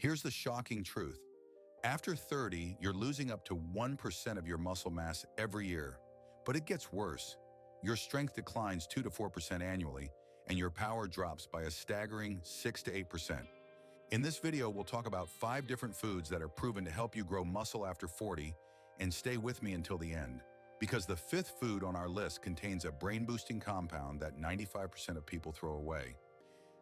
Here's the shocking truth. After 30, you're losing up to 1% of your muscle mass every year. But it gets worse. Your strength declines 2 to 4% annually, and your power drops by a staggering 6 to 8%. In this video, we'll talk about 5 different foods that are proven to help you grow muscle after 40, and stay with me until the end. Because the 5th food on our list contains a brain-boosting compound that 95% of people throw away.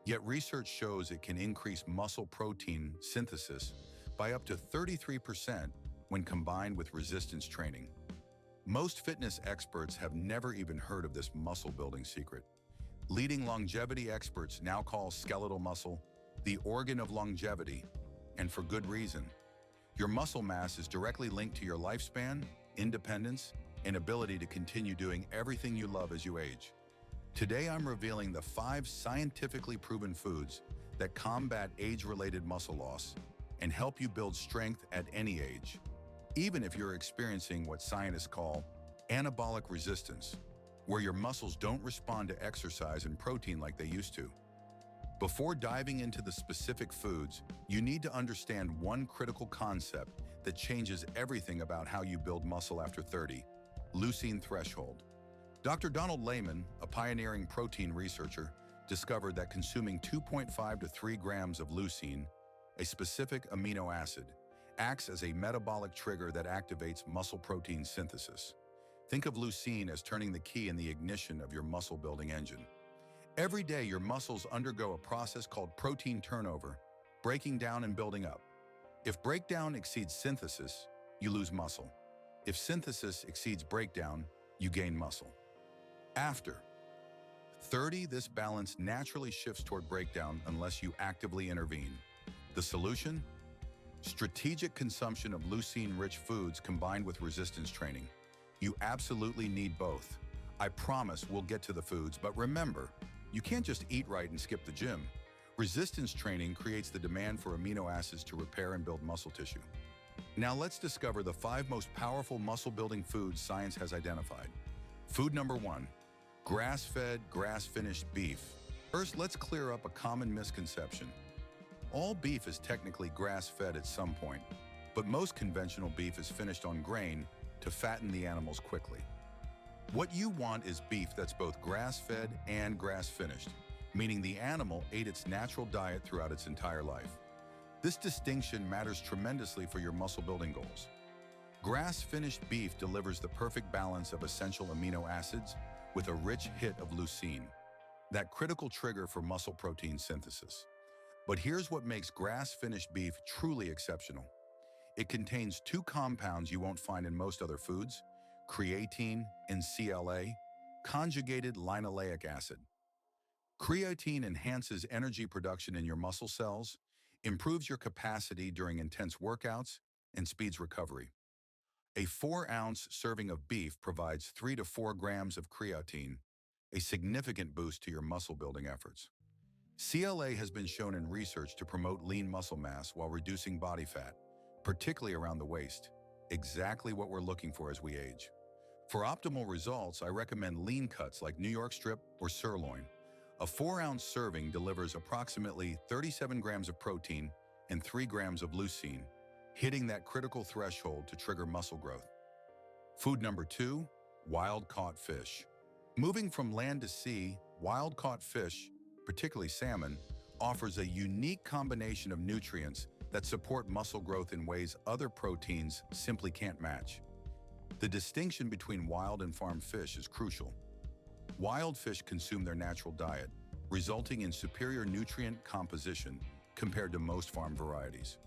Yet research shows it can increase muscle protein synthesis by up to 33% when combined with resistance training. Most fitness experts have never even heard of this muscle-building secret. Leading longevity experts now call skeletal muscle the organ of longevity, and for good reason. Your muscle mass is directly linked to your lifespan, independence, and ability to continue doing everything you love as you age. Today, I'm revealing the 5 scientifically proven foods that combat age-related muscle loss and help you build strength at any age, even if you're experiencing what scientists call anabolic resistance, where your muscles don't respond to exercise and protein like they used to. Before diving into the specific foods, you need to understand one critical concept that changes everything about how you build muscle after 30: leucine threshold. Dr. Donald Layman, a pioneering protein researcher, discovered that consuming 2.5 to 3 grams of leucine, a specific amino acid, acts as a metabolic trigger that activates muscle protein synthesis. Think of leucine as turning the key in the ignition of your muscle-building engine. Every day, your muscles undergo a process called protein turnover, breaking down and building up. If breakdown exceeds synthesis, you lose muscle. If synthesis exceeds breakdown, you gain muscle. After 30, this balance naturally shifts toward breakdown unless you actively intervene. The solution? Strategic consumption of leucine-rich foods combined with resistance training. You absolutely need both. I promise we'll get to the foods, but remember, you can't just eat right and skip the gym. Resistance training creates the demand for amino acids to repair and build muscle tissue. Now let's discover the 5 most powerful muscle-building foods science has identified. Food number 1, grass-fed, grass-finished beef. First, let's clear up a common misconception. All beef is technically grass-fed at some point, but most conventional beef is finished on grain to fatten the animals quickly. What you want is beef that's both grass-fed and grass-finished, meaning the animal ate its natural diet throughout its entire life. This distinction matters tremendously for your muscle-building goals. Grass-finished beef delivers the perfect balance of essential amino acids with a rich hit of leucine, that critical trigger for muscle protein synthesis. But here's what makes grass-finished beef truly exceptional. It contains 2 compounds you won't find in most other foods: creatine and CLA, conjugated linoleic acid. Creatine enhances energy production in your muscle cells, improves your capacity during intense workouts, and speeds recovery. A 4-ounce serving of beef provides 3 to 4 grams of creatine, a significant boost to your muscle-building efforts. CLA has been shown in research to promote lean muscle mass while reducing body fat, particularly around the waist, exactly what we're looking for as we age. For optimal results, I recommend lean cuts like New York strip or sirloin. A 4-ounce serving delivers approximately 37 grams of protein and 3 grams of leucine, hitting that critical threshold to trigger muscle growth. Food number 2, wild-caught fish. Moving from land to sea, wild-caught fish, particularly salmon, offers a unique combination of nutrients that support muscle growth in ways other proteins simply can't match. The distinction between wild and farm fish is crucial. Wild fish consume their natural diet, resulting in superior nutrient composition compared to most farm varieties.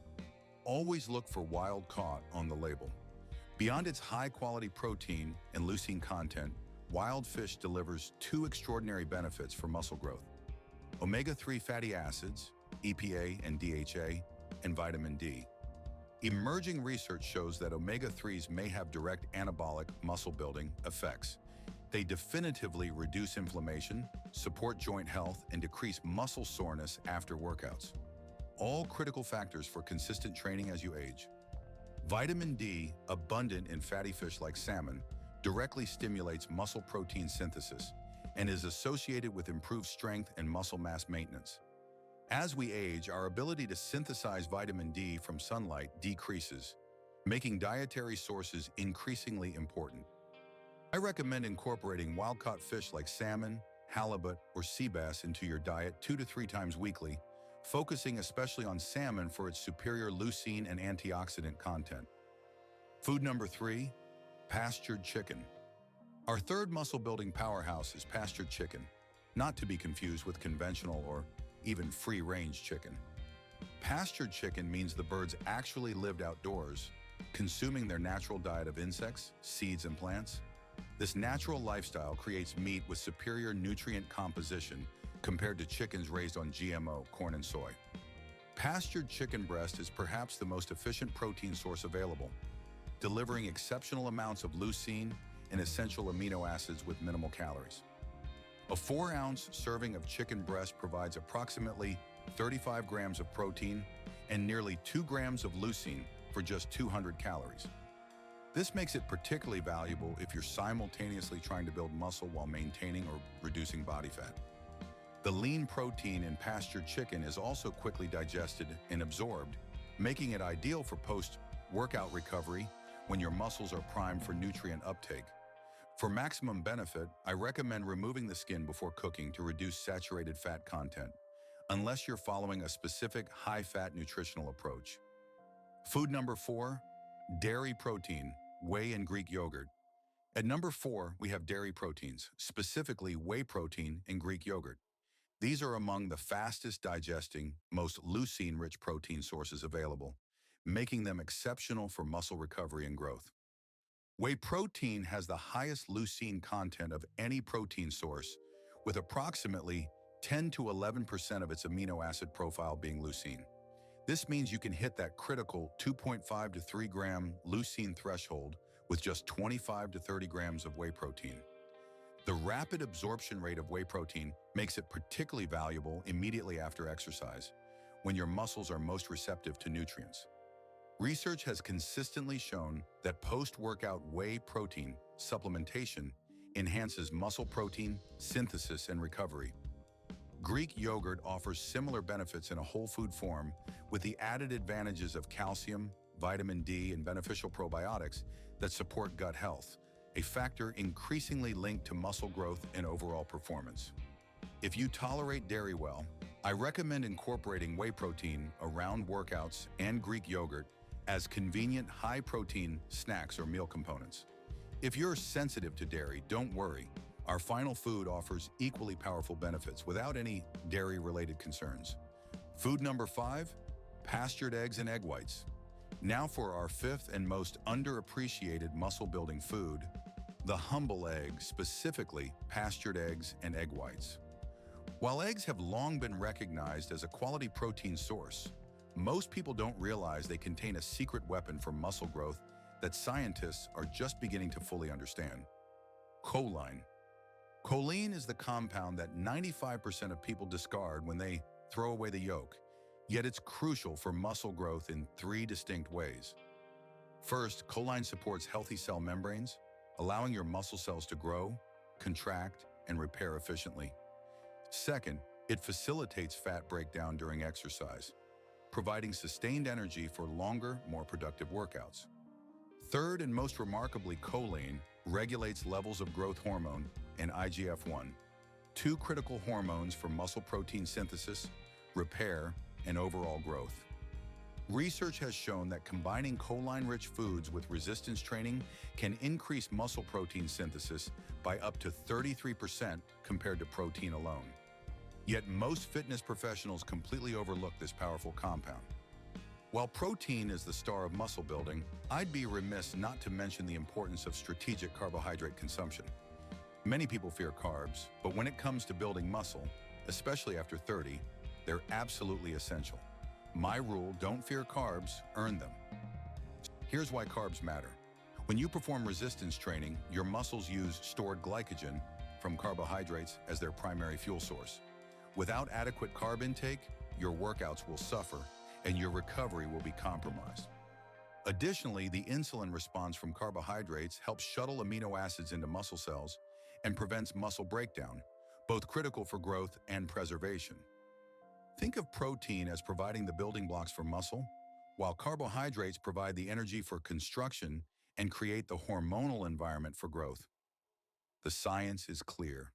Always look for wild caught on the label. Beyond its high-quality protein and leucine content, wild fish delivers 2 extraordinary benefits for muscle growth: omega-3 fatty acids, EPA and DHA, and vitamin D. Emerging research shows that omega-3s may have direct anabolic muscle-building effects. They definitively reduce inflammation, support joint health, and decrease muscle soreness after workouts. All critical factors for consistent training as you age. Vitamin D, abundant in fatty fish like salmon, directly stimulates muscle protein synthesis and is associated with improved strength and muscle mass maintenance. As we age, our ability to synthesize vitamin D from sunlight decreases, making dietary sources increasingly important. I recommend incorporating wild-caught fish like salmon, halibut, or sea bass into your diet 2 to 3 times weekly, focusing especially on salmon for its superior leucine and antioxidant content. Food number 3, pastured chicken. Our third muscle-building powerhouse is pastured chicken, not to be confused with conventional or even free-range chicken. Pastured chicken means the birds actually lived outdoors, consuming their natural diet of insects, seeds, and plants. This natural lifestyle creates meat with superior nutrient composition compared to chickens raised on GMO, corn and soy. Pastured chicken breast is perhaps the most efficient protein source available, delivering exceptional amounts of leucine and essential amino acids with minimal calories. A 4-ounce serving of chicken breast provides approximately 35 grams of protein and nearly 2 grams of leucine for just 200 calories. This makes it particularly valuable if you're simultaneously trying to build muscle while maintaining or reducing body fat. The lean protein in pastured chicken is also quickly digested and absorbed, making it ideal for post-workout recovery when your muscles are primed for nutrient uptake. For maximum benefit, I recommend removing the skin before cooking to reduce saturated fat content, unless you're following a specific high-fat nutritional approach. Food number 4, dairy protein, whey and Greek yogurt. At number 4, we have dairy proteins, specifically whey protein and Greek yogurt. These are among the fastest digesting, most leucine-rich protein sources available, making them exceptional for muscle recovery and growth. Whey protein has the highest leucine content of any protein source, with approximately 10 to 11% of its amino acid profile being leucine. This means you can hit that critical 2.5 to 3 gram leucine threshold with just 25 to 30 grams of whey protein. The rapid absorption rate of whey protein makes it particularly valuable immediately after exercise, when your muscles are most receptive to nutrients. Research has consistently shown that post-workout whey protein supplementation enhances muscle protein synthesis and recovery. Greek yogurt offers similar benefits in a whole food form, with the added advantages of calcium, vitamin D, and beneficial probiotics that support gut health, a factor increasingly linked to muscle growth and overall performance. If you tolerate dairy well, I recommend incorporating whey protein around workouts and Greek yogurt as convenient high-protein snacks or meal components. If you're sensitive to dairy, don't worry. Our final food offers equally powerful benefits without any dairy-related concerns. Food number 5, pastured eggs and egg whites. Now for our 5th and most underappreciated muscle-building food, the humble egg, specifically pastured eggs and egg whites. While eggs have long been recognized as a quality protein source, most people don't realize they contain a secret weapon for muscle growth that scientists are just beginning to fully understand: choline. Choline is the compound that 95% of people discard when they throw away the yolk, yet it's crucial for muscle growth in 3 distinct ways. First, choline supports healthy cell membranes, allowing your muscle cells to grow, contract, and repair efficiently. Second, it facilitates fat breakdown during exercise, providing sustained energy for longer, more productive workouts. Third, and most remarkably, choline regulates levels of growth hormone and IGF-1, 2 critical hormones for muscle protein synthesis, repair, and overall growth. Research has shown that combining choline-rich foods with resistance training can increase muscle protein synthesis by up to 33% compared to protein alone. Yet most fitness professionals completely overlook this powerful compound. While protein is the star of muscle building, I'd be remiss not to mention the importance of strategic carbohydrate consumption. Many people fear carbs, but when it comes to building muscle, especially after 30, they're absolutely essential. My rule: don't fear carbs, earn them. Here's why carbs matter. When you perform resistance training, your muscles use stored glycogen from carbohydrates as their primary fuel source. Without adequate carb intake, your workouts will suffer and your recovery will be compromised. Additionally, the insulin response from carbohydrates helps shuttle amino acids into muscle cells and prevents muscle breakdown, both critical for growth and preservation. Think of protein as providing the building blocks for muscle, while carbohydrates provide the energy for construction and create the hormonal environment for growth. The science is clear.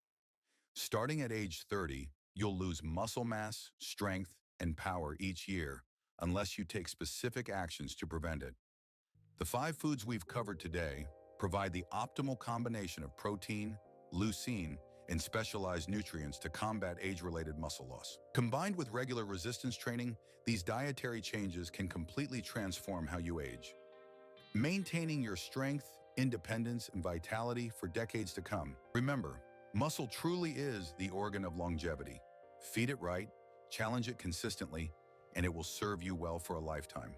Starting at age 30, you'll lose muscle mass, strength, and power each year unless you take specific actions to prevent it. The 5 foods we've covered today provide the optimal combination of protein, leucine, and specialized nutrients to combat age-related muscle loss. Combined with regular resistance training, these dietary changes can completely transform how you age, maintaining your strength, independence, and vitality for decades to come. Remember, muscle truly is the organ of longevity. Feed it right, challenge it consistently, and it will serve you well for a lifetime.